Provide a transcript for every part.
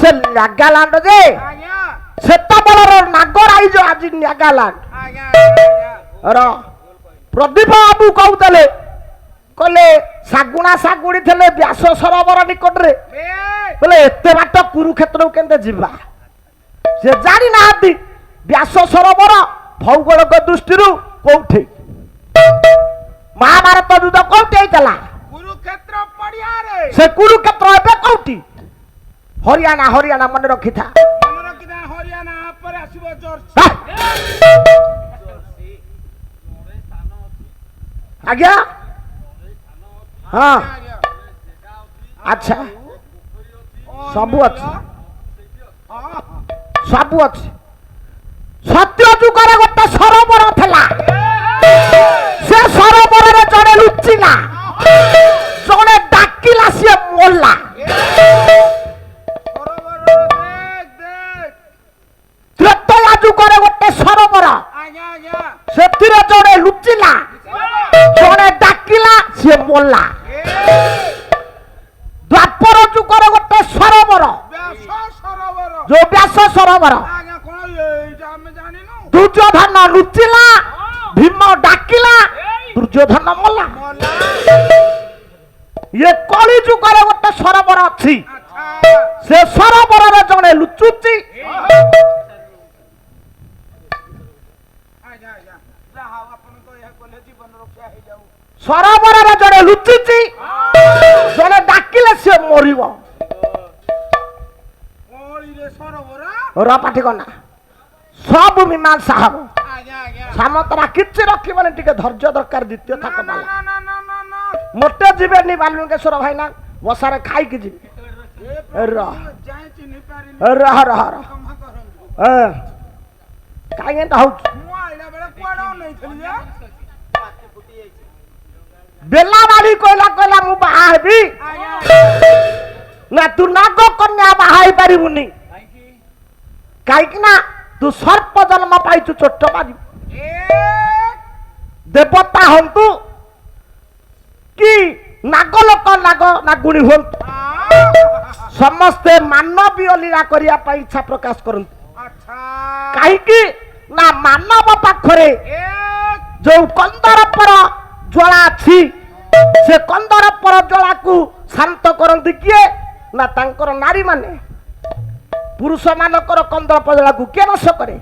से नागालैंड जे सेतबलर नागराइज आज नागालैंड रो प्रदीप बाबू कहते कहले सागुणा सागुड़ी थे व्यास सरोवर निकट रे बोले एते बाट कुरुक्षेत्र केंते जीवा से जानी ना व्यास सरोवर भौगोलिक दृष्टि कोठी महाभारत युद्ध कोठी होइतला कुरुक्षेत्र पड़िया रे से कुरुक्षेत्र एबे कोठी हरियाणा हरियाणा मन रखी था हरियाणा पर आसीबो जर्सी आज्ञा हाँ अच्छा सबू अच्छी सबू अच्छी सत्य जुगर गोटे सरोवर थला से सरोवर रे जड़े लुचिला जड़े डाकिला से मोला त्रेतया जुगर गोटे सरोवर से जड़े लुचिला जड़े डाकिला से मोला द्वापर जुगर गोटे सरोवर जो व्यास सरोवर दुर्योधन लुचिला भीम डाकिला दुर्योधन मोला ये कली जुगर गोटे सरोवर अच्छी से सरोवर रे जड़े लुचुची सरोवर रे जड़े लुचुची जड़े डाकिले से मरिबो रा पाठी कना सब मीमांसा हबो सामतरा किछि रखिबने टिके धैर्य दरकार द्वितीय थाक बाला मोटे जीवेनी बालुकेश्वर भाई ना बसारे खाई के जीवे रह रह रह रह काई एंता हो बेला बाड़ी कोइला कोइला मु बाहा हेबी ना तू नागो कन्या बाहाई पारिबुनी काई कि ना तू सर्प जन्म पाइछु छोट बारी देवता हंतु कि नाग लोक नाग नागुणी हंतु समस्ते मानवीय लीला करिया पाई इच्छा प्रकाश करंतु काई कि ना मानव पाखरे जो कंदर पर ज्वाला अछि से कंदर पर ज्वाला को शांत करंती किए ना तांकर नारी माने पुरुष मानकर कंदर पर ज्वाला को के नाश करे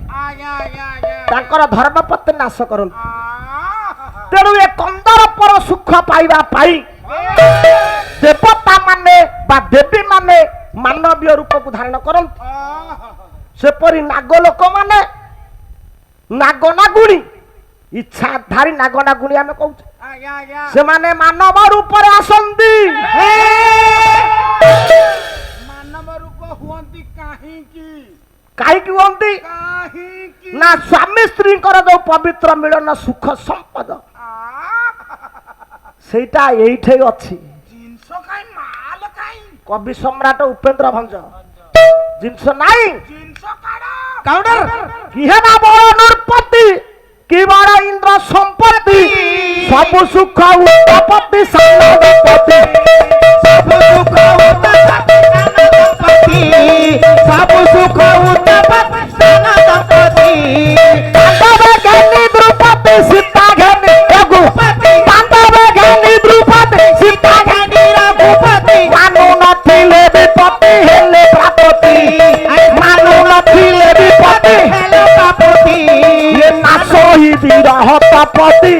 तांकर धर्मपत्नी नाश करंती तेणु ये कंदर पर सुख पाइबा पाई देवता माने बा देवी माने मानवीय रूप को धारण करंती सेपरी नाग लोक माने नाग नागुणी इच्छा धारी नाग नागुणी आमे कहू से माने मानव रूप रे आसंती मानव रूप हुअंती काहे की हुअंती ना स्वामी स्त्री कर जो पवित्र मिलन सुख संपद सेटा एइठे अछि जिंस काई माल काई कवि सम्राट उपेंद्र भंज जिंस नाही जिंस काडा काउंटर की है ना बड़ नृपति की बड़ इंद्र संपत्ति सब सुख उत्पत्ति सानपति सब सुख उत्पत्ति सब सुख उत्पत्ति सानपति पांडव ज्ञानी द्रुपति सीता ज्ञानी रघुपति पांडव ज्ञानी द्रुपति सीता ज्ञानी रघुपति मानु नथिले विपत्ति हेले प्रापति मानु नथिले विपत्ति हेले प्रापति ये नासोई विरह तपति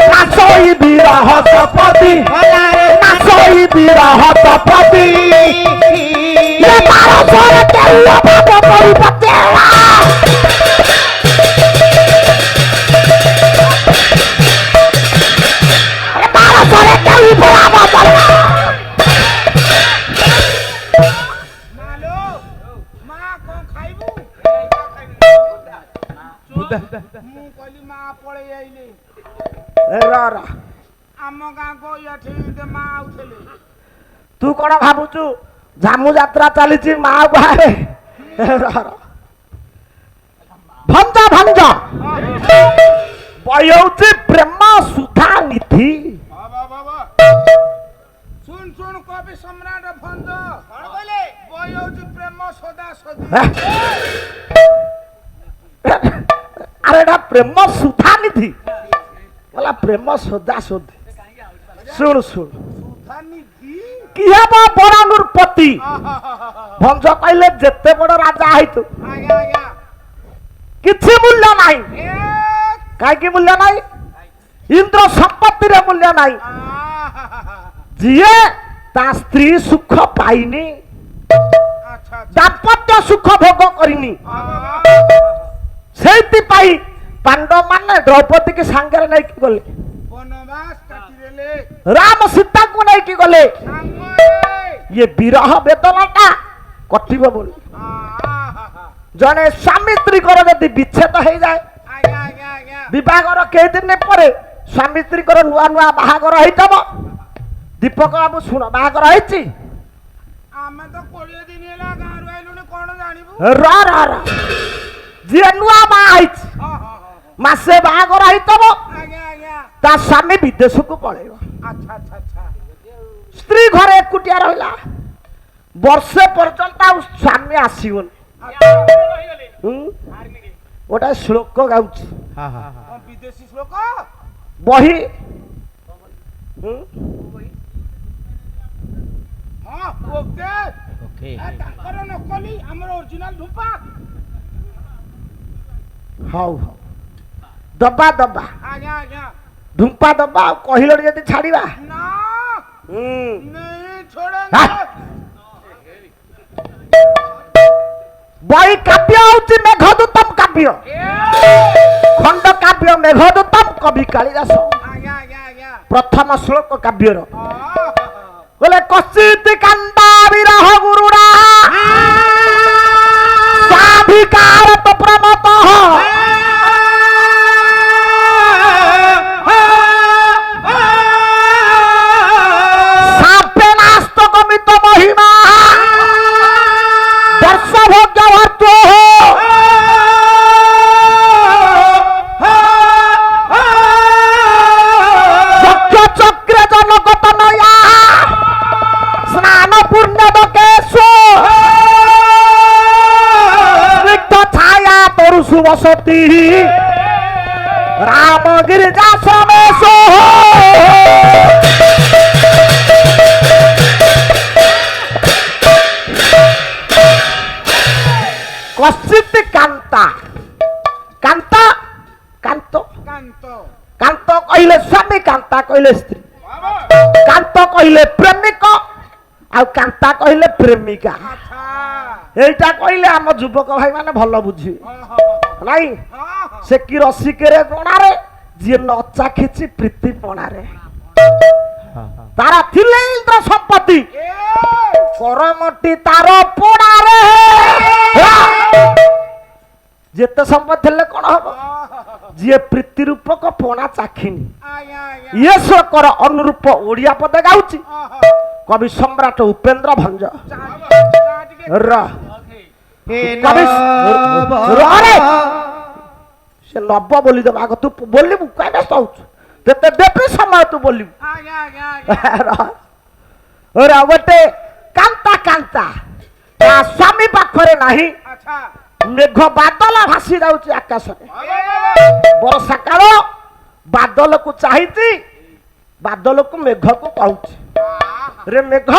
नासोई विरह तपति नासोई विरह तपति ये मारो छोरे तेरा बाप परिपति ये मारो छोरे तेरा बाप मालो मां को खाइबू मु कहली मां पळे आइले रा रा आम गां को यठी दे मां आउथले तू कोन भाबुचु झामु यात्रा चलीची माँ बाहरे भंज भंज बयौची प्रेम सुधा निधि सुन सुन कवि सम्राट भंज बयौची प्रेम ସଦା ସଦା আরে এটা প্রেম সুধা নিধি বলা প্রেম সদা সধি শুণ শুণ সুধানিধি কি হব বরানুর পতি ভঞ্জ কইলে যেতে বড় রাজা হইতো আজ্ঞা আজ্ঞা কিছু মূল্য নাই এ কাইকি মূল্য নাই ইন্দ্র সম্পত্তির মূল্য নাই আহা যিয়ে তা স্ত্রী সুখ পাইনি আচ্ছা দাম্পত্য সুখ ভোগ করিনি সেইপাই পাণ্ডব মানে দ্রৌপদীকে সাঙ্গরে নেই কি গলে বনবাস কাটিদেলে রাম সীতাকে নেই কি গলে সাঙ্গরে ইয়ে বিরহ বেদনাটা কটিব বলে জনে স্বামী স্ত্রীকর যদি বিচ্ছেদ হয়ে যায় আজ্ঞা আজ্ঞা আজ্ঞা বিবাহর কেদিন পরে স্বামী স্ত্রীকর নূয়া নূয়া বাহাঘর হইতব দীপক বাবু শুণ বাহাঘর হয়েছি ଆମେ ତ 20 ଦିନ ହେଲା ଗାଁରୁ ଆଇଲୁଣି କଣ ଜାଣିବୁ ର ର ର ଯିଏ ନୂଆ ବାହା ହେଇଛି ମାସେ ବାହାଘର ହେଇତବ ଆଜ୍ଞା ଆଜ୍ଞା ତା ସ୍ୱାମୀ ବିଦେଶକୁ ପଳେଇବ ଆଚ୍ଛା ଆଚ୍ଛା ଆଚ୍ଛା ସ୍ତ୍ରୀ ଘରେ ଏକୁଟିଆ ରହିଲା ବର୍ଷେ ପର୍ଯ୍ୟନ୍ତ ଆଉ ସ୍ୱାମୀ ଆସିବନି ହୁଁ? ଗୋଟେ ଶ୍ଲୋକ ଗାଉଛି କଣ ବିଦେଶୀ ଶ୍ଲୋକ ବହି ହୁଁ? ହଁ ଓକେ ତାଙ୍କର ନକଲି ଆମର ଅରିଜିନାଲ ଧୂପା ହଉ ହଉ ଦବା ଦବା ଆଜ୍ଞା ଆଜ୍ଞା ଧୂମ୍ପା ଦବା ଆଉ କହିଲଣି ଯଦି ଛାଡିବା ନା ହୁଁ नहीं छोड़ेंगे हाँ। ବହି କାବ୍ୟ ହଉଛି ମେଘଦୂତମ କାବ୍ୟ ଖଣ୍ଡ କାବ୍ୟ ମେଘଦୂତମ କବି କାଳିଦାସ आज्ञा आज्ञा आज्ञा ପ୍ରଥମ ଶ୍ଲୋକ କାବ୍ୟର आहा। ବୋଲେ କସିତ କାନ୍ଦା ବିରହ ଗୁରୁଡା ସ୍ୱାଧିକାର ତ ପ୍ରମତ ସାପେ ନାସ୍ତ କମିତ ମହିମା ବର୍ଷ ଭୋଗ୍ୟ ଭର୍ତ୍ତୁ ଚକ୍ର ଚକ୍ରେ ଜନକତ ନୟା স্নান পূর্ণ দকেশু স্নিগ্ধ ছায়া তরুষু বসতি রাম গিরিজা সমেশ কশ্চিত কান্তা কান্তা কান্ত canto কান্ত কহিলে স্বামী কান্তা কহিলে স্ত্রী কান্ত কহিলে প্রেমিক ଆଉ କାନ୍ତା କହିଲେ ପ୍ରେମିକା अच्छा এইটা কইলে ଆମ ଯୁବକ ଭାଇ ମାନେ ଭଲ ବୁଝିବେ हाँ ନାଇଁ हाँ ସେ କି ରସିକରେ ଗଣାରେ ଯିଏ ନ ଚାଖିଛି ପ୍ରୀତି ପଣାରେ ତାର ଥିଲେ ଇନ୍ଦ୍ର ସମ୍ପତ୍ତି ए କରମଟି ତାର ପଣାରେ ଯେତେ ସମ୍ପତ୍ତି ଥିଲେ କଣ ହବ ଯିଏ ପ୍ରୀତି ରୂପକ ପଣା ଚାଖିନି आज्ञा आज्ञा ଇଏ ଶ୍ଲୋକର ଅନୁରୂପ ଓଡ଼ିଆ ପଦ ଗାଉଛି आहा। କବି ସମ୍ରାଟ ଉପେନ୍ଦ୍ର ଭଞ୍ଜ चाट के ର କବି ରେ ସେ ନବ ବୋଲି ଦେବ ଆଗ ତୁ ବୋଲିବୁ କାଇଁ ବ୍ୟସ୍ତ ହଉଛୁ ଯେତେ ଦେବି ସମୟ ତୁ ବୋଲିବୁ आज्ञा आज्ञा आज्ञा ର ଗୋଟେ କାନ୍ତା କାନ୍ତା ତା ସ୍ୱାମୀ ପାଖରେ ନାହିଁ अच्छा ମେଘ ବାଦଲ ଭାସି ଯାଉଛି ଆକାଶରେ ବର୍ଷା କାଳ ବାଦଲକୁ ଚାହିଁଛି ବାଦଲକୁ ମେଘକୁ କହୁଛି ରେ ମେଘ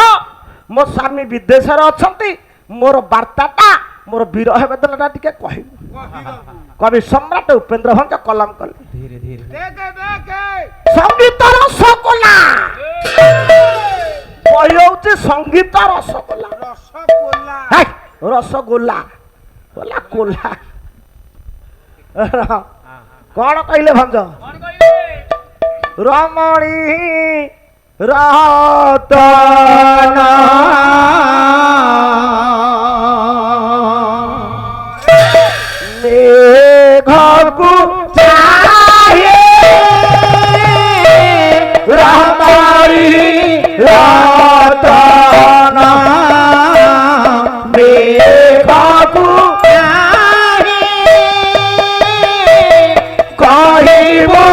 ମୋ ସ୍ୱାମୀ ବିଦେଶରେ ଅଛନ୍ତି ମୋର ବାର୍ତ୍ତାଟା ମୋର ବିରହ ବେଦନାଟା ଟିକେ କହିବୁ କବି ସମ୍ରାଟ ଉପେନ୍ଦ୍ର ଭଞ୍ଜ କଲମ କଲେ देखे देखे ସଙ୍ଗୀତ ରସଗୋଲା ବହି ହଉଛି ସଙ୍ଗୀତ ରସଗୋଲା रसगोल्ला ହେ, ରସଗୋଲା ଗୋଲା କୋଲା କଣ କହିଲେ ଭଞ୍ଜ ରମଣୀ ରତନ মেঘକୁ চাহে রমণী রতন মেঘକୁ চাহে କହିବୁ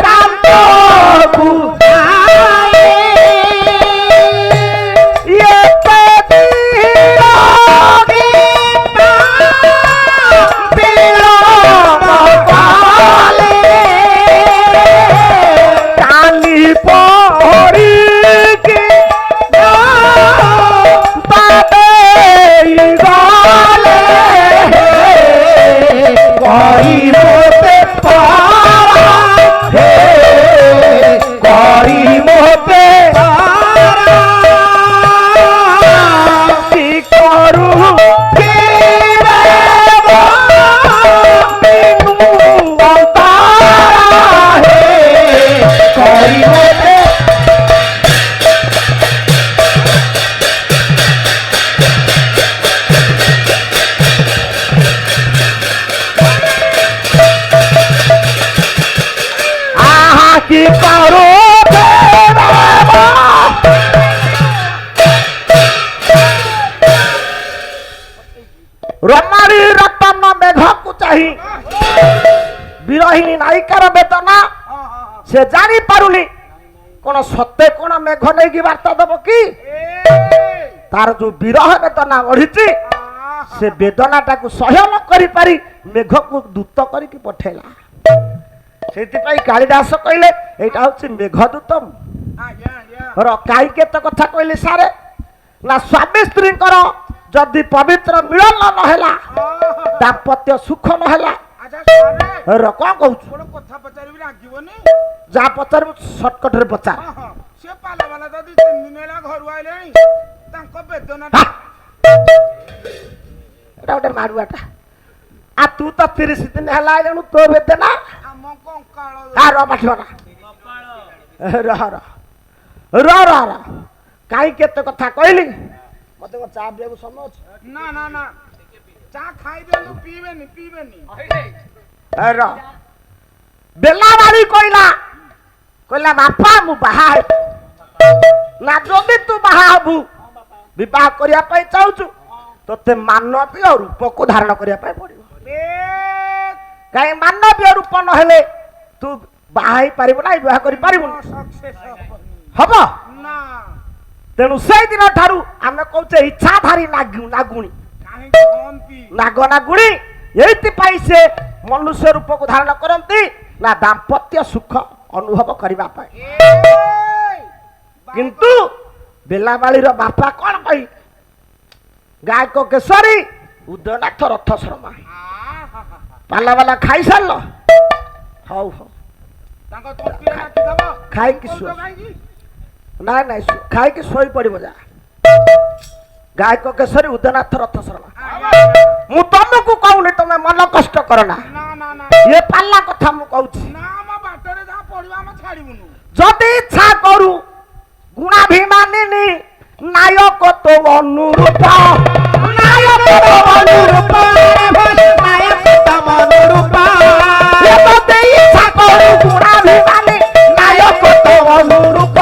কান্তকু ନାୟିକାର ବେଦନା ସେ ଜାଣି ପାରୁନି কোন সত্যে কোন মেঘ নেই বার্তা দেব কি তার যে বিরহ বেদনা বঢ়িছি সে বেদনাটাকে সহ্য ন করি পারি মেঘকু দূত করিকি পঠেলা সেইপাই কালিদাস কইলে এইটা হচ্ছে মেঘদূত কাই কেতে কথা কইলে সারে না স্বামী স্ত্রীঙ্কর যদি পবিত্র মিলন নহলা দাম্পত্য সুখ নহলা কଣ କହୁଛୁ କଥା ପଚାରିବି ରାଗିବନି ଯାହା ପଚାରିବୁ ସର୍ଟକଟରେ ପଚାର ସେ ପାଲା ବାଲା ଯଦି 3 ଦିନ ହେଲା ଘରୁ ଆଇଲେଣି ତାଙ୍କ ବେଦନା ଏଟା ଗୋଟେ ମାରୁଆଟା ଆ ତୁ ତ 30 ଦିନ ହେଲା ଆଇଲୁଣୁ ତୋ ବେଦନା ଆମ କଙ୍କାଳ ର ପାଠିବନା ର କାହିଁ କେତେ କଥା କହିଲି ମତେ କଣ ଚା ପିଇବାକୁ ସମୟ ଅଛି ନା ନା ନା ଚା ଖାଇଦେଲୁ ପିଇବେନି ର ବେଲାବାଳି କହିଲା ବାପା ମୁଁ ବାହା ହେବି ନା ଯଦି ତୁ ବାହା ହବୁ ବିବାହ କରିବା ପାଇଁ ଚାହୁଁଛୁ ତୋତେ ମାନବୀୟ ରୂପକୁ ଧାରଣ କରିବା ପାଇଁ ପଡିବ କାହିଁ ମାନବୀୟ ରୂପ ନହେଲେ ତୁ ବାହା ହେଇପାରିବୁ ନା ବିବାହ କରିପାରିବୁନି ହବ ନା ତେଣୁ ସେଇଦିନ ଠାରୁ ଆମେ କହୁଛେ ଇଚ୍ଛାଧାରୀ ନାଗୁଣୀ ନାଗ ନାଗୁଣୀ ଏଇଥିପାଇଁ ସେ ମନୁଷ୍ୟ ରୂପକୁ ଧାରଣ କରନ୍ତି ନା ଦାମ୍ପତ୍ୟ ସୁଖ ଅନୁଭବ କରିବା ପାଇଁ କିନ୍ତୁ ବେଲାବାଳିର ବାପା କଣ ପାଇଁ ଗାୟକ କେଶରୀ ଉଦୟନାଥ ରଥ ଶର୍ମା ପାଲା ବାଲା ଖାଇସାରିଲ ହଉ ଖାଇକି ନାଇଁ ନାଇଁ ଖାଇକି ଶୋଇ ପଡିବ ଯା ଗାୟକ କେଶରୀ ଉଦୟନାଥ ରଥ ଶର୍ମା ମୁଁ ତମକୁ କହୁନି ତମେ ମନ କଷ୍ଟ କର ନା ଏ ପାଲା କଥା ମୁଁ କହୁଛି ଯଦି ଇଚ୍ଛା କରୁ ଗୁଣାଭିମାନିନୀ ନାୟକ ତ ଅନୁରୂପ ଯଦି ଇଚ୍ଛା କରୁ ଗୁଣାଭିମାନୀ ନାୟକ ତ ଅନୁରୂପ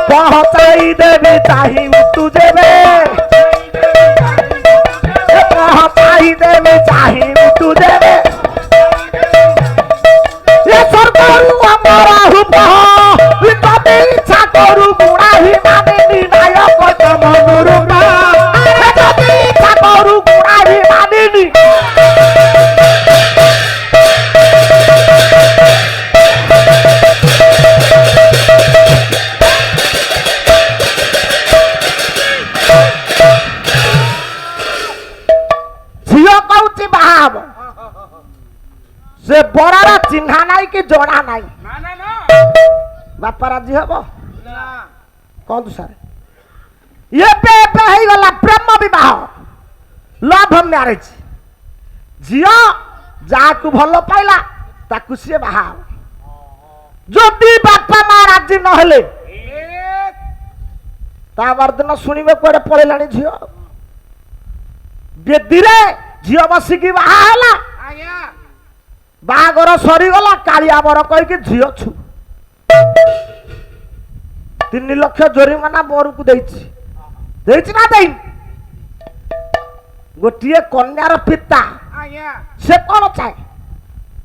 पहुँचाई देवी चाहिए तू जेबे पहुँचाई देवी चाहिए तू जेबे ये सरकार हमारा रूप कभी इच्छा करू गुणा ही मानिनी नायक तम अनुरूप कभी इच्छा करू गुणा ही मानिनी से बड़ार चिन्हा नाई कि जोड़ा नाई बापा राजी हम कौन तू सारे ये पे गला प्रेम विवाह लव मैरिज झियो जाकू भल पाइला ताकू सी बाहा जदि बापा माँ राजी नहले ता बरदिन शुणवे कुआडे पळेलाणी झियो बेदी रे झियो बसिकी बाहा हला बागर सरीगला कालिया बर कहीकि झियो छु 3 लाख जोरिमाना बोर को देछि ना देई गोटिए कन्यार पिता से कौन चाहे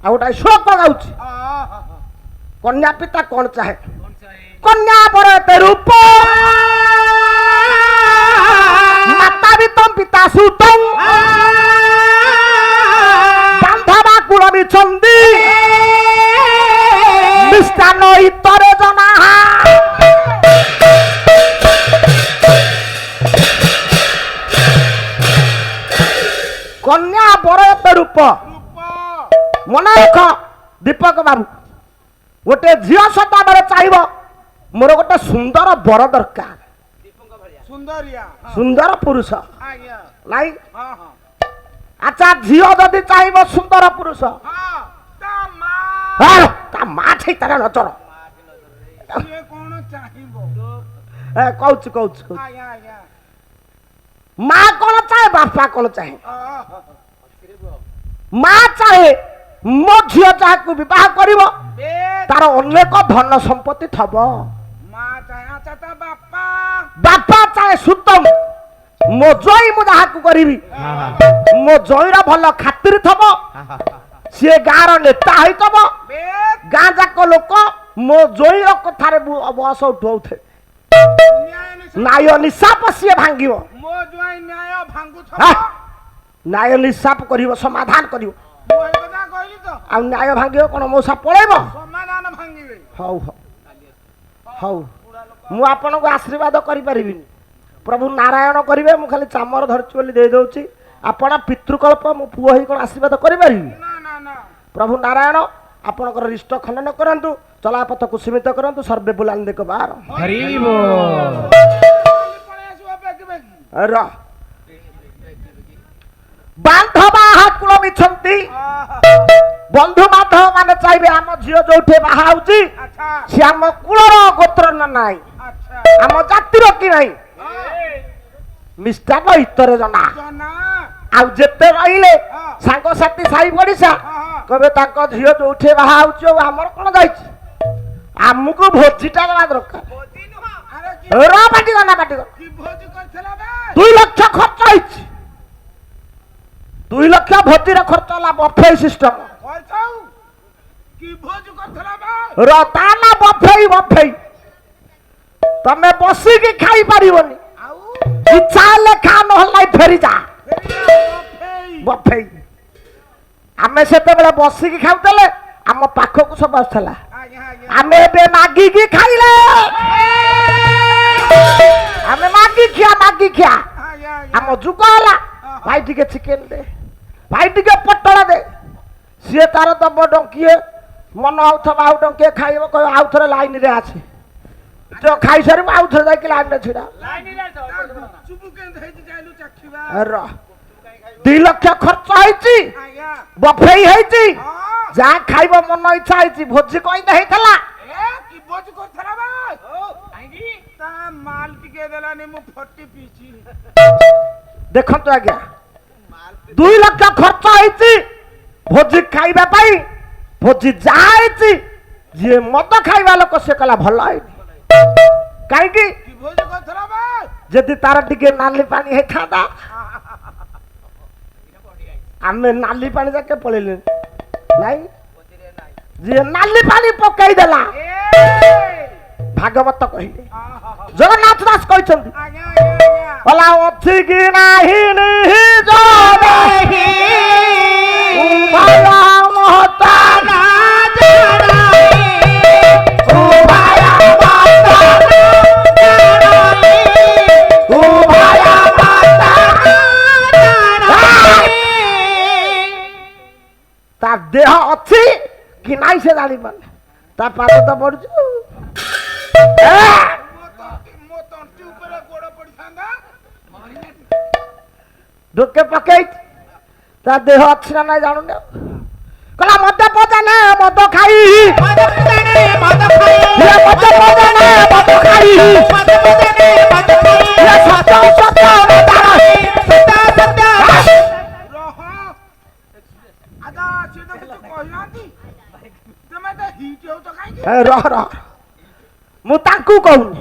आ गोटा शोक गाउछि कन्या पिता कौन चाहे कन्या बर रूप माता भी तम पिता सुतम बांधवा कुल भी चंदी मिष्टान इतरे जना कन्या बर रूप मन रख दीपक बाबू गोटे झील सदाबले चाहिए मोर गोटे सुंदर बर दरकार सुंदर पुरुष नाई अच्छा झील जदि चाहिए सुंदर पुरुष ता माँ छै तार नजर कौच माँ कौन चाहे बापा कौन चाहे माँ चाहे मो झी जहाँ बह कर तार अनेक धन संपत्ति थब बापा चाहे सुतम ମୋ ଜଇଁ ମୁଁ ଯାହାକୁ କରିବି ମୋ ଜଇଁର ଭଲ ଖାତିର ଥବ ସିଏ ଗାଁର ନେତା ହେଇଥବ ବେଶ ଗାଁ ଯାକ ଲୋକ ମୋ ଜଇଁର କଥାରେ ବସ ଉଠଉଥିବେ ନ୍ୟାୟ ନିଶାପ ସିଏ ଭାଙ୍ଗିବ ମୋ ଜୁଆଇ ନ୍ୟାୟ ଭାଙ୍ଗୁଥିବ ହା? ନ୍ୟାୟ ନିଶାପ କରିବ ସମାଧାନ କରିବ ମୁଁ ଏ କଥା କହିଲି ତ ଆଉ ନ୍ୟାୟ ଭାଙ୍ଗିବ କଣ ମଉସା ପଳେଇବ ସମାଧାନ ଭାଙ୍ଗିବେ ହଉ ହଉ ହଉ ମୁଁ ଆପଣଙ୍କୁ ଆଶୀର୍ବାଦ କରିପାରିବିନି ପ୍ରଭୁ ନାରାୟଣ କରିବେ ମୁଁ ଖାଲି ଚାମର ଧରିଛି ବୋଲି ଦେଇଦେଉଛି ଆପଣ ପିତୃକଳ୍ପ ମୋ ପୁଅ ହେଇ କଣ ଆଶୀର୍ବାଦ କରିପାରିବି ନା ନା ନା ପ୍ରଭୁ ନାରାୟଣ ଆପଣଙ୍କର ରିଷ୍ଟ ଖଣ୍ଡନ କରନ୍ତୁ ଚଲାପଥକୁ ସୀମିତ କରନ୍ତୁ ସର୍ବେ ବୁଲାନ୍ ଦେଖ ବାର ହରି ବୋଲ ପଳେଇ ଆସିବ ବେଗି ବେଗି ର ବାନ୍ଧବା କୁଳ ମିଛନ୍ତି ବନ୍ଧୁ ବାନ୍ଧବ ମାନେ ଚାହିଁବେ ଆମ ଝିଅ ଯୋଉଠି ବାହା ହଉଛି ଆଚ୍ଛା ସେ ଆମ କୁଳର ଗୋତ୍ର ନା ନାହିଁ ଆଚ୍ଛା ଆମ ଜାତିର କି ନାହିଁ ମିଷ୍ଟାନ ଇତରେ ଜଣା ଜନା ଆଉ ଯେତେ ରହିଲେ ସାଙ୍ଗସାଥି ସାହି ପଡିଶା କହିବେ ତାଙ୍କ ଝିଅ ଯୋଉଠି ବାହା ହଉଛି ଆଉ ଆମର କଣ ଯାଇଛି ଆମକୁ ଭୋଜିଟା ଦେବା ଦରକାର ଭୋଜି ନୁହଁ ଆରେ କି ର ପାଟି ଗଲା ପାଟି ଗଲା କି ଭୋଜି କରିଥିଲା ବେ 2 ଲକ୍ଷ ଖର୍ଚ୍ଚ ହେଇଛି 2 ଲକ୍ଷ ଭୋଜିର ଖର୍ଚ୍ଚ ହେଲା ବଫେଇ ସିଷ୍ଟମ କହିଥାଉ କି ଭୋଜି କରିଥିଲା ବେ ର ତା ନା ବଫେଇ ବଫେଇ ତମେ ବସିକି ଖାଇ ପାରିବନି ଆଉ ଇଚ୍ଛା ହେଲେ ଖା ନହେଲେ ନାଇଁ ଫେରି ଯା ଫେରି ବଫେଇ ଆମେ ସେତେବେଳେ ବସିକି ଖାଉଥିଲେ ଆମ ପାଖକୁ ସବୁ ଆସୁଥିଲା ଆଜ୍ଞା ଆଜ୍ଞା ଆମେ ଏବେ ମାଗିକି ଖାଇଲେ ଆମେ ମାଗି ଖିଆ ଆଜ୍ଞା ଆମ ଯୁଗ ହେଲା ଭାଇ ଟିକେ ଚିକେନ ଦେ ଭାଇ ଟିକେ ପୋଟଳ ଦେ ସିଏ ତାର ଦବ ଡଙ୍କିଏ ମନ ହଉଥିବ ଆଉ ଡଙ୍କିଏ ଖାଇବ କହିବ ଆଉ ଥରେ ଲାଇନରେ ଆସେ ଯୋଉ ଖାଇସାରିବ ଆଉ ଥରେ ଯାଇକି ଲାଇନରେ ଛିଡା ଚୁପୁ କେମିତି ହେଇଛି ଯାଇଲୁ ଚାଖିବା ର 2 ଲକ୍ଷ ଖର୍ଚ୍ଚ ହେଇଛି ଆଜ୍ଞା ବଫେଇ ହେଇଛି ହଁ ଯାହା ଖାଇବ ମନ ଇଚ୍ଛା ହେଇଛି ଭୋଜି କହିଲେ ହେଇଥିଲା ଏ କି ଭୋଜି କରିଥିଲା ବେ ତା ମାଲ ଟିକେ ଦେଲାନି ମୁଁ ଫଟି ପିଇଛି ଦେଖନ୍ତୁ ଆଜ୍ଞା 2 ଲକ୍ଷ ଖର୍ଚ୍ଚ ହେଇଛି ଭୋଜି ଖାଇବା ପାଇଁ ଭୋଜି ଯାହା ହେଇଛି ଯିଏ ମଦ ଖାଇବା ଲୋକ ସେ କଲା ଭଲ ହେଇନି କାହିଁକି କି ଭୋଜି କରିଥିଲା ବେ ଯଦି ତାର ଟିକେ ନାଲି ପାଣି ହେଇଥାନ୍ତା ଆମେ ନାଲି ପାଣି ଯାକେ ପଳେଇଲେ ନାଇଁ ଯିଏ ନାଲି ପାଣି ପକେଇ ଦେଲା ଏ ଭାଗବତ କହିଲେ ଜଗନ୍ନାଥ ଦାସ କହିଛନ୍ତି ଆଜ୍ଞା ଆଜ୍ଞା କଲା ଅଛି କି ନାହିଁ ନିଜ ଦେହି ଉଭୟ ମହତା ନା ଜଣାଇ ଉଭୟ ମହତା ନା ଜଣାଇ ଉଭୟ ମହତା ନା ଜଣାଇ ତା ଦେହ ଅଛି କି ନାହିଁ ସେ ଜାଣିପାରୁନି ତା ପାଦ ତ ପଡୁଛି ମୋ ତଣ୍ଟି ଉପରେ ଗୋଡ ପଡିଥାନ୍ତା ଢୋକେ ପକେଇ ତା ଦେହ ଅଛି ନା ନାଇଁ ଜାଣୁନି କହିଲା ମଦ ପଦା ନା ମଦ ଖାଇ ମଦ ପଦା ନା ମଦ ଖାଇ ସତ୍ୟ ସତ୍ୟ ରହ ଆଦା ସିଏ ତ କିଛି କହିନାହାନ୍ତି ତମେ ତ ହିଟ୍ ହେଉଛ କାହିଁକି ରହ ରହ ମୁଁ ତାଙ୍କୁ କହୁନି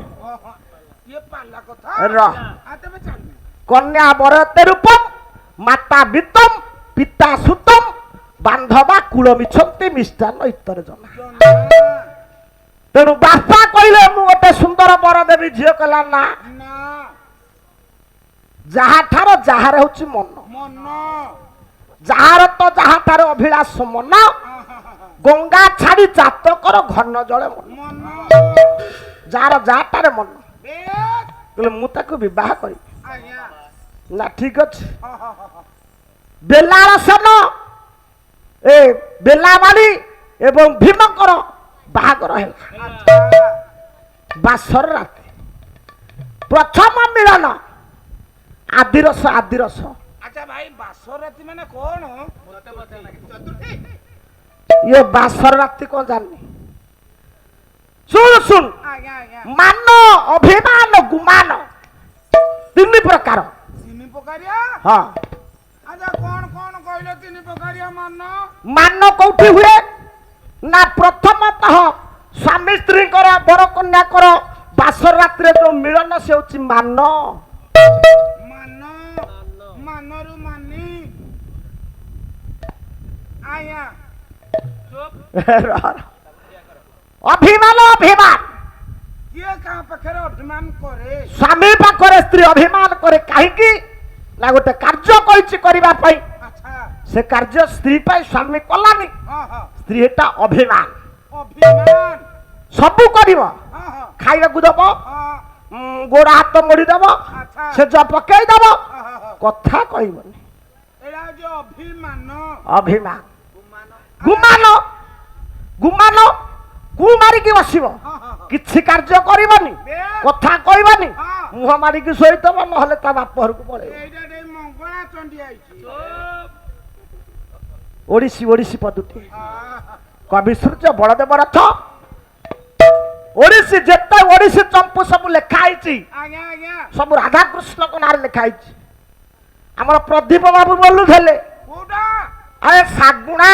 ଇଏ ପାଲା କଥା ରହ ତେବେ ଚାଲୁ କନ୍ୟା ବରତେ ରୂପମ୍ ମାତା ବିତ୍ତମ୍ ପିତା ସୁତମ୍ ବାନ୍ଧବା କୂଳ ମିଛନ୍ତି ମିଷ୍ଟାନ ଇତରେ ଜମା ତେଣୁ ବାପା କହିଲେ ମୁଁ ଗୋଟେ ସୁନ୍ଦର ବର ଦେବି ଝିଅ କହିଲା ନା ନା ଯାହାଠାର ଯାହାର ହଉଛି ମନ ମନ ଯାହାର ତ ଯାହାଠାର ଅଭିଳାଷ ମନ ଗଙ୍ଗା ଛାଡି ଚାତକର ଘନ ଜଳେ ମନ ମନ ଯାହାର ଯାହାଟାରେ ମନ ବେଶ କହିଲେ ମୁଁ ତାକୁ ବିବାହ କରିବି ଆଜ୍ଞା ନା ଠିକ ଅଛି ବେଲାର ସେନ ଏ ବେଲାବାଣୀ ଏବଂ ଭୀମଙ୍କର ବାହାଘର ହେଲା ବାସର ରାତି ପ୍ରଥମ ମିଳନ ଆଦିରସ ଆଦିରସ ଆଚ୍ଛା ଭାଇ ବାସରାତି ମାନେ କଣ ଇଏ ବାସର ରାତି କଣ ଜାଣିନି ଶୁଣ ଶୁଣ ଆଜ୍ଞା ଆଜ୍ଞା ମାନ ଅଭିମାନ ଗୁମାନ 3 ପ୍ରକାର ତିନି ପ୍ରକାରିଆ ହଁ ଆଚ୍ଛା କଣ କଣ କହିଲେ ତିନି ପ୍ରକାରିଆ ମାନ ମାନ କୋଉଠି ହୁଏ ନା ପ୍ରଥମତଃ ସ୍ୱାମୀ ସ୍ତ୍ରୀଙ୍କର ବର କନ୍ୟାଙ୍କର ବାସର ରାତିରେ ଯୋଉ ମିଳନ ସେ ହଉଛି ମାନ ମାନ ଜନ୍ମରୁ ମାନି ଆଜ୍ଞା ଅଭିମାନ ଅଭିମାନ କିଏ କାହା ପାଖରେ ଅଭିମାନ କରେ ସ୍ୱାମୀ ପାଖରେ ସ୍ତ୍ରୀ ଅଭିମାନ କରେ କାହିଁକି ନା ଗୋଟେ କାର୍ଯ୍ୟ କହିଛି କରିବା ପାଇଁ ଆଚ୍ଛା ସେ କାର୍ଯ୍ୟ ସ୍ତ୍ରୀ ପାଇଁ ସ୍ୱାମୀ କଲାନି ହଁ ହଁ ସ୍ତ୍ରୀ ଏଟା ଅଭିମାନ ଅଭିମାନ ସବୁ କରିବ ହଁ ହଁ ଖାଇବାକୁ ଦବ ହଁ ଗୋଡ ହାତ ମୋଡି ଦବ ଆଚ୍ଛା ସେ ପକେଇ ଦବ ହଁ, ହଁ, ହଁ। କଥା କହିବନି ଏଇଟା ହଉଛି ଅଭିମାନ ଅଭିମାନ ଗୁମାନ ଗୁମାନ ଗୁମାନ ଗୁ ମାରିକି ବସିବ ହଁ ହଁ ହଁ କିଛି କାର୍ଯ୍ୟ କରିବନି ବେଶ। କଥା କହିବନି ହଁ। ମୁହଁ ମାରିକି ଶୋଇଥବ ନହେଲେ ତା ବାପ ଘରକୁ ପଳେଇବ ଏଇଟା ଟିକେ ମଙ୍ଗଳା ଚଣ୍ଡୀ ଆଇଛି ଓଡିଶୀ ଓଡିଶୀ ପଦୁଟି ହଁ, କବି ସୂର୍ଯ୍ୟ ବଳଦେବ ରଥ ଓଡିଶୀ ଯେତେ ଓଡିଶୀ ଚମ୍ପୁ ସବୁ ଲେଖା ହେଇଛି ଆଜ୍ଞା ଆଜ୍ଞା ସବୁ ରାଧାକୃଷ୍ଣଙ୍କ ନାଁରେ ଲେଖା ହେଇଛି ଆମର ପ୍ରଦୀପ ବାବୁ ବୋଲୁଥିଲେ କୋଉଟା ଆରେ ଶାଗୁଣା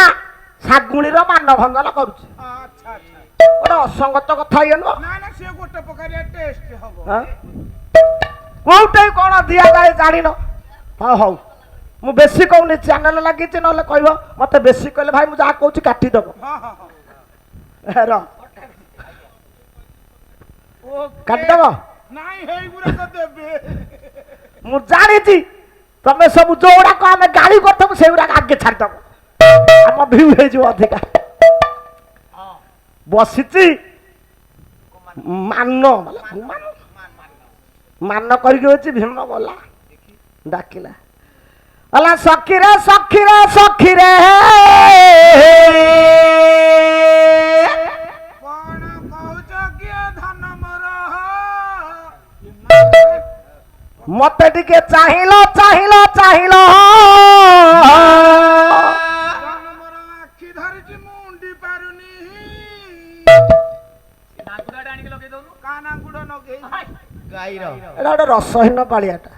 ଶାଗୁଣିର ମାନଭଞ୍ଜନ କରୁଛି ଆଚ୍ଛା ଆଚ୍ଛା ଗୋଟେ ଅସଙ୍ଗତ କଥା ଇଏ ନୁହଁ ନା ନା ସେ ଗୋଟେ ପ୍ରକାରିଆ ଟେଷ୍ଟ ହବ ହଁ? କୋଉଠି କଣ ଦିଆଯାଏ ଜାଣିନ ହଁ ହଉ ମୁଁ ବେଶୀ କହୁନି ଚ୍ୟାନେଲ ଲାଗିଛି ନହେଲେ କହିବ ମତେ ବେଶୀ କହିଲେ ଭାଇ ମୁଁ ଯାହା କହୁଛି କାଟିଦବ ହଁ ହଁ ହଁ ର କାଟିଦବ ନାଇଁ ହେଇଗୁଡାକ ଦେବେ ମୁଁ ଜାଣିଛି ତମେ ସବୁ ଯୋଉଗୁଡାକ ଆମେ ଗାଳି କରିଥିବୁ ସେଇଗୁଡାକ ଆଗେ ଛାଡ଼ିଦବ ଆମ ଭିଉ ହେଇଯିବ ଅଧିକା ବସିଛି ମାନ ମାନ କରିକି ଅଛି ଭୀମ ଗଲା ଡାକିଲା ଅଲା ସଖିରେ ସଖିରେ ସଖିରେ କଣ କହୁଛ କିଏ ଧନ ମୋର ମତେ ଟିକେ ଚାହିଁଲ ଚାହିଁଲ ଚାହିଁଲ ଧନ ମୋର ଆଖି ଧରିଛି ମୁଁ ଉଣ୍ଡି ପାରୁନି କାନା ଗୁଡ ନଗେଇ ଏଟା ଗୋଟେ ରସହୀନ ପାଳିଆଟା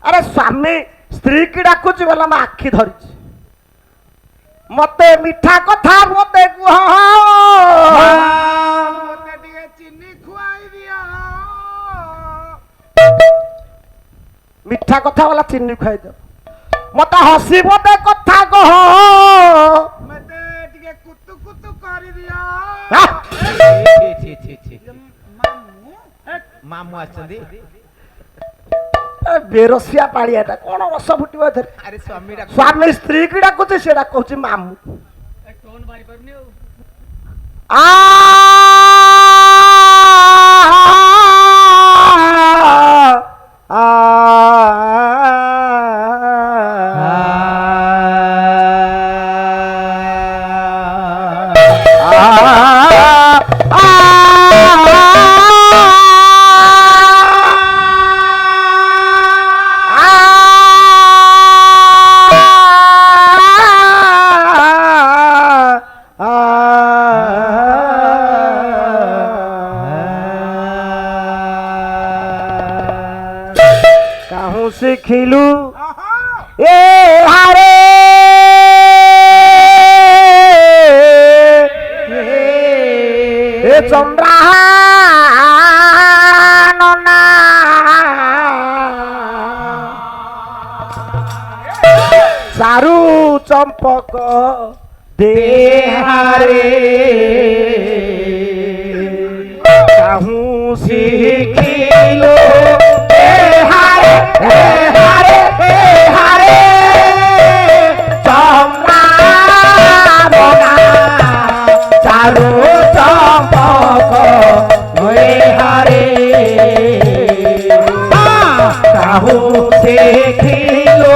ଆରେ ସ୍ୱାମୀ ସ୍ତ୍ରୀ କି ଡାକୁଛି ବୋଲେ ମୋ ଆଖି ଧରିଛି ମତେ ମିଠା କଥା ମତେ କୁହ ମତେ ଟିକେ ଚିନି ଖୁଆଇ ଦିଅ ମିଠା କଥା ବୋଲା ଚିନି ଖୁଆଇଦିଅ ମତେ ହସି ମତେ କଥା କହ ମତେ ଟିକେ କୁତୁ କୁତୁ କରିଦିଅ ହା? ମାମୁଁ ମାମୁଁ ଆସିଛନ୍ତି ଏ ବେରସିଆ ପାଳିଆଟା କଣ ରସ ଫୁଟିବ ଏଥିରେ ଆରେ ସ୍ୱାମୀ ଡାକୁ ସ୍ୱାମୀ ସ୍ତ୍ରୀ କି ଡାକୁଛି ସେଟା କହୁଛି ମାମୁଁ ଆ काहू सिखिलु ଆହା ए हारे ए चंद्रा नना चारु चंपक देहारे काहू सिखिलु ए हारे चंद्रा नना चारु चंपक देहारे काहू सिखिलु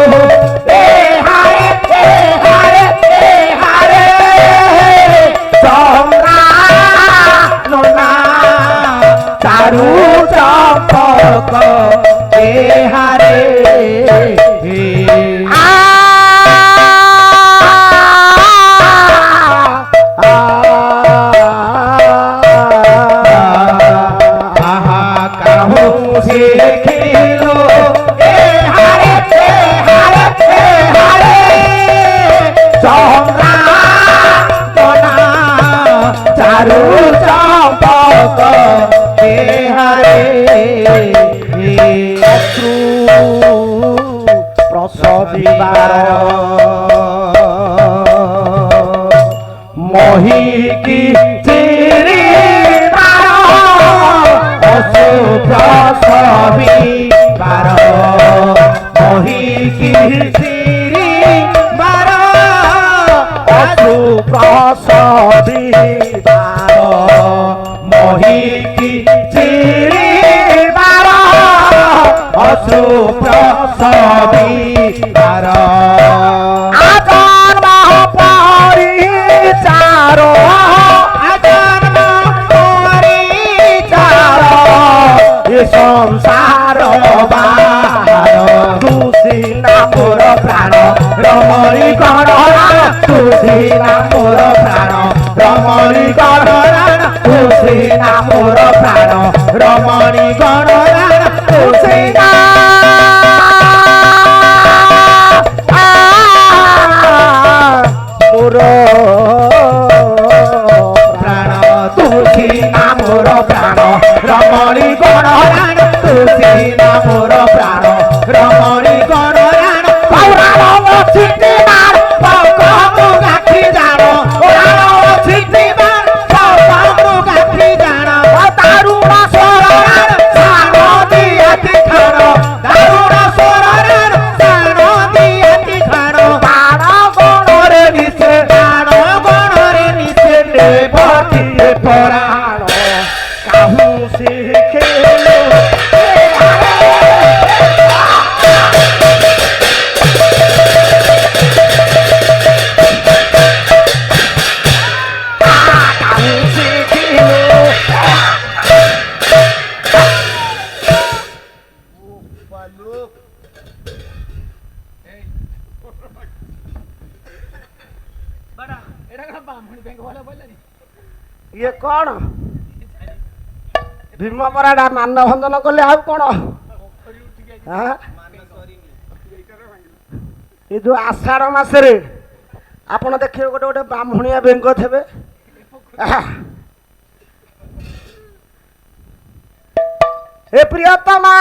মহিকি চিরি অশুভ সবি বার মহিকি চিরি বার অশুভ সবি বার মহিকি চিরি বার অশুভ সবি বার আজন পরিচার আজন পরিচার এ সংসার বার তুসি নামর প্রাণ রমণী গণরাণ তুসি নামর প্রাণ রমণী গণরাণ তুসি নামর প্রাণ রমণী গণরাণ তুসি মোর প্রাণ তুলসী নামর প্রাণ রমণী গণরাণ তুলসী নামর প্রাণ রমণী গণরাণ পৌরাণ ছিটিবার পকমু গাঠি জাণ পৌরাণ ছিটিবার পকমু গাঠি জাণ দারুণ স্বররাণ সাণ দিয়াতি খাণ দারুণ স্বররাণ সাণ দিয়াতি খাণ বাণ গণরে নিচে বাণ গণরে নিচে দেবতীর পরাণ কাহু শিখেলো ଇଏ କଣ ଭୀମ ପରାଟା ମାନ ଭଞ୍ଜନ କଲେ ଆଉ କଣ ଏ ଯୋଉ ଆଷାଢ଼ ମାସରେ ଆପଣ ଦେଖିବେ ଗୋଟେ ଗୋଟେ ବ୍ରାହ୍ମଣିଆ ବେଙ୍ଗ ଥିବେ ଏ ପ୍ରିୟତମା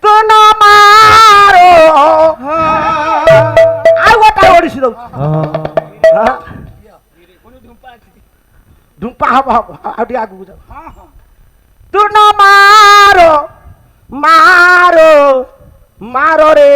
ତୁ ନ ମାରୋ ଆଉ ଗୋଟେ ଓଡିଶୀ ଦଉଛି ଧୁମ୍ପା ହବ ହବ ଆଉ ଟିକେ ଆଗକୁ ଯାଉ ତୁ ନ ମାରୋ ମାରୋ ମାରୋ ରେ